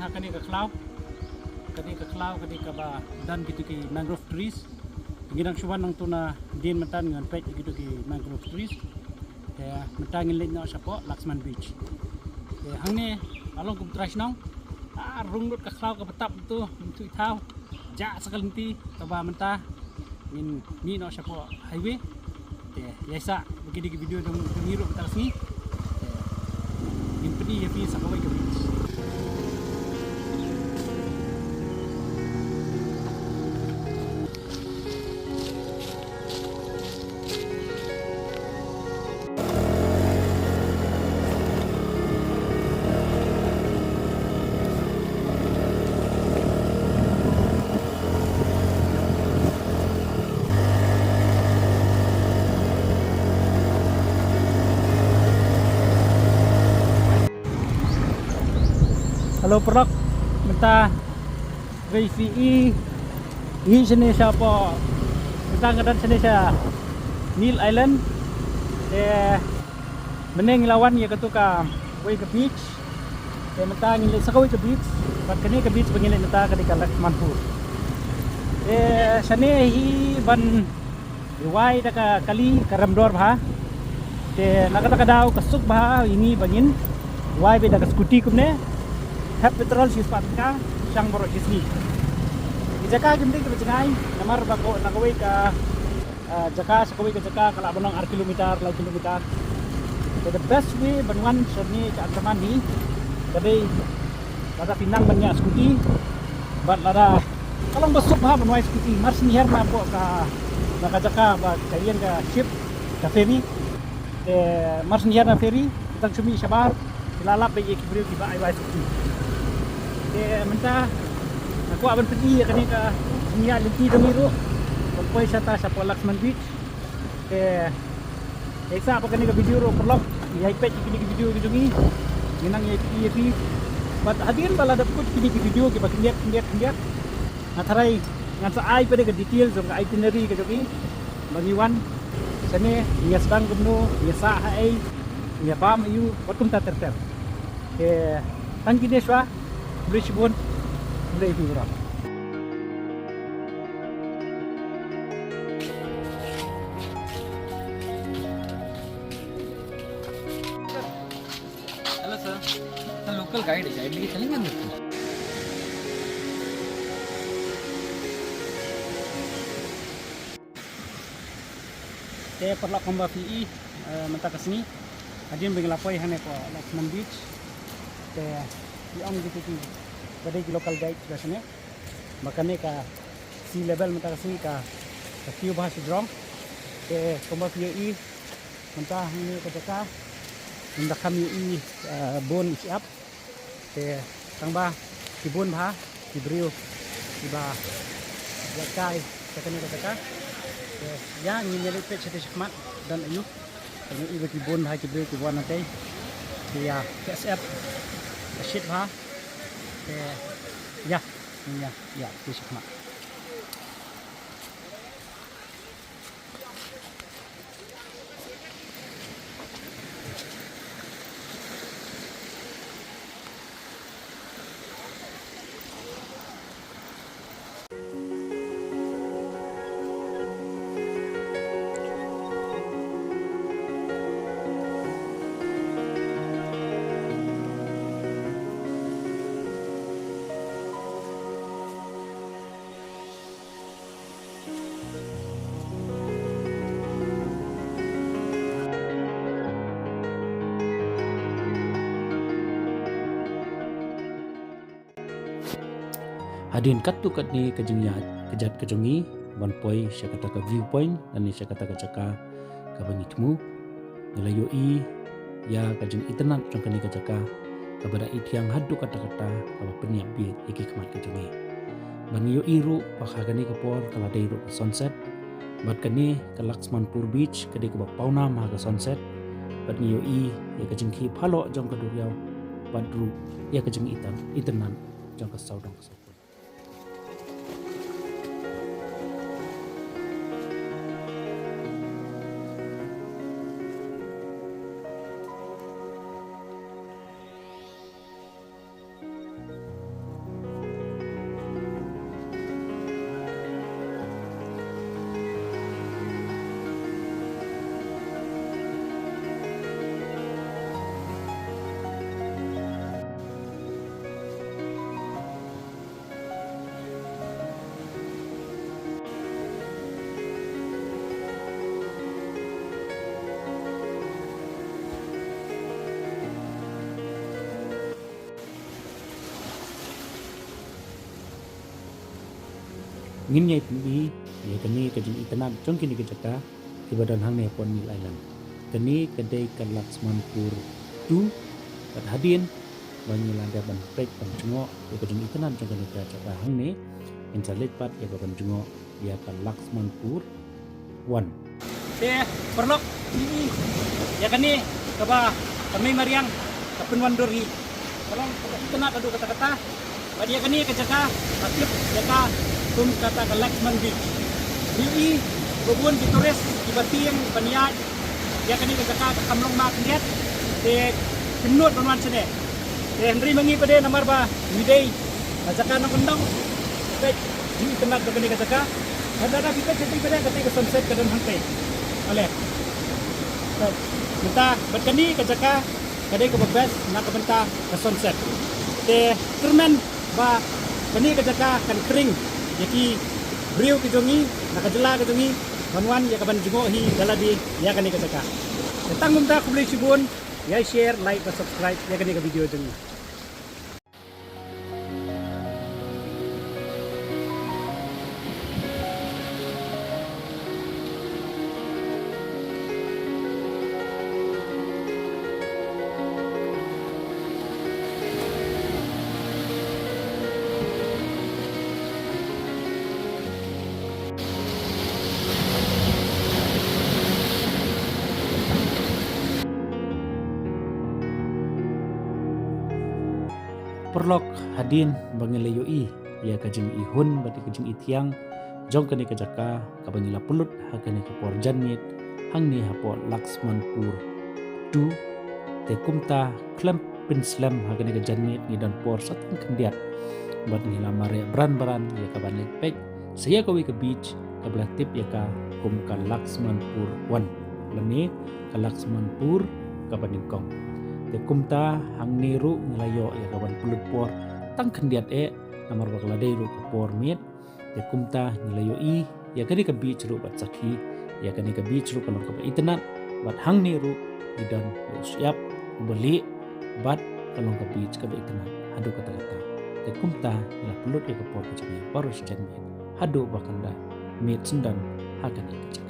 kani ka klaw kani ka ba dan gitu ki mangrove trees ginang suwan nang tuna din matan ngan pet gitu ki mangrove trees ya matangin lin na sa po Laxman Beach hangni along kum trash nang rungut ka klaw ka patap tu thau ja sakalenti ka ba menta ni no sa po highway yasa begini video dong ngiru tas ni pedi ya pi sa kawai ka beach. Halo perlok minta VCE sini siapa minta ngadan sini siya Neil Island meneng lawan ya ketuka way ke beach minta ngilit sa kaway ke beach pat kani ke beach pengilit minta kadika Laxman Pur sani hi ban riway daka kali karamdor bha nakataka daw kasuk bha ini bangin way be daka scooty kumne hep petrol sis patka sang boro gisni jaka gimdi ke bengai namar bako nakaway ka jaka sakaway ka jaka kala bonang ar kilometer la kilometer the best way banwan soni ka antaman ni kadai lada pinang banyak skuti bat lada kalong besok ha banwai skuti mars ni her ma po ka jaka ba kalian ka ship ka ferry mars ni her na ferry tang sumi sabar lalap bagi kibriu tiba ai wai skuti minta aku akan pergi kani ka niya linti damiru pagpoy sa ta sa Laxman Beach isa pa kani ka video ro perlok ihipet kini video gidungi ginang ipi but hadirin bala dapat kini video ki bakindiat natharai ngan sa ai pede ka detail so ka itinerary ka jogi bagiwan sane niya sedang gumno niya sa ai niya pam yu watum ta terter tangki deswa Bridge pun mulai diurang. Halo sir, kita local guide है, guide लेके चलेंगे अंदर को? Perlak komba VE mentak kesini, hadirin bengelapoy hane po Laxman Beach. Yang gitu badai ki local guide sudah sini makanya ka sea level mentah kasih ka view bahas drone komba VE mentah ini ke jaka mendak kami bon siap tangba kibun bah kibriu tiba jakai sekali ke jaka ya nginyelit pe cete shikmat dan ayu ibu kibun bah kibriu kibuan nanti dia KSF shit ha ya bisa kena Hadin kat tu kat ni kejengnya kejat kejongi ban poi saya kata ke viewpoint dan ni saya kata ke jaka ka bangitmu nelayo i ya kajeng itenan jong kani ke jaka kabada itiang haddu kata-kata kaba peniap bi iki kemat kejongi ban yo iru pakha kani ke por kala dei ru sunset bat kani ke Laxman Pur Beach kadi ke pauna ma ke sunset bat ni yo i ya kajeng ki phalo jong ka duriau bat ru ya kajeng itenan jong ka saudang ka ngin nyai pembi ya kani kajing itanat jong kini kejaka di badan hang ne pon Mil Island kani kedai ke Laksmanpur 2 kat hadin banyi landa ban prek ban jungo ya kajing itanat jong kini kejaka hang ne insalit pat ya ban jungo ya ke Laksmanpur 1 Te perlok ini ya kani kaba kami mariang kapun wandori kalau kena kadu kata-kata dia kani kejaka aktif jaka tum kata ke Laksman Beach ini bubun dituris ibati yang paniat dia kani kejaka kamlong mak lihat te penut penwan sene te Henry mangi pada nomor ba midai kejaka nang kendong baik ini kena kani kejaka ada kita jadi pada ketika sunset ke dalam hantai oleh minta berkeni kejaka kadai ke bebas nak kebenta ke sunset te kermen ba keni kejaka kan kering yaki beriu kejongi nak kejela kejongi wan ya kaban jungo hi daladi ya kani kejaka tentang minta aku beli sibun ya share like dan subscribe ya kani ke video jongi perlok hadin bangilayoi ya kajing ihun bati kajing itiang jong kani kejaka kabangila pulut hakani kapor janmit hang ni hapo Laksmanpur 2 te kumta klamp pin slam hakani ke janmit ni dan por satang kendiat bat ngila mare beran ya kaban lepek saya kawi ke beach kabelah tip ya ka kum ka Laksmanpur 1 lani ka Laksmanpur kaban ingkong te kumta hang niru ngelayo ya kawan pulut por tang kendiat namar bakla dei ru ke por mit te kumta ngelayo ya kani ke beach ru bat sakhi ya kani ke beach ru kalong ke internet bat hang niru idan siap beli bat kalong ke beach ke internet hadu kata-kata te kumta ngela pulut ya ke por ke jami baru sejen mit hadu bakanda mit sendan hakani ke